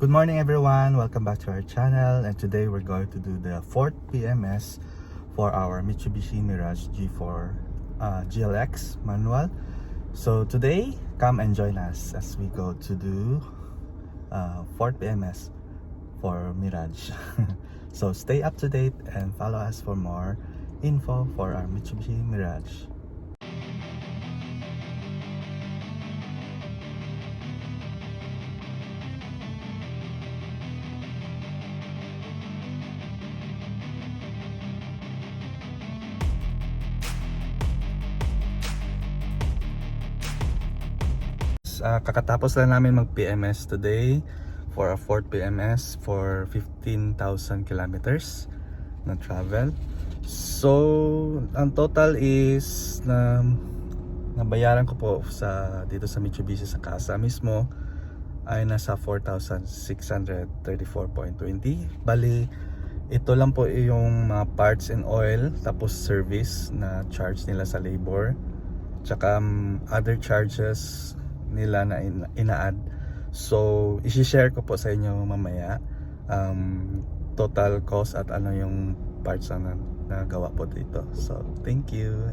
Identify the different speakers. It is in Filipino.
Speaker 1: Good morning everyone, welcome back to our channel, and today we're going to do the 4th PMS for our Mitsubishi Mirage G4 GLX manual. So today, come and join us as we go to do 4th PMS for Mirage. So stay up to date and follow us for more info for our Mitsubishi Mirage. Kakatapos lang namin mag PMS today for a 4th PMS for 15,000 kilometers na travel. So ang total is nabayaran ko po dito sa Mitsubishi sa casa mismo ay nasa 4,634.20. Bali ito lang po yung mga parts and oil, tapos service na charge nila sa labor, tsaka other charges nila na ina-add. So i-share ko po sa inyo mamaya total cost at ano yung parts na nagawa po dito. So thank you.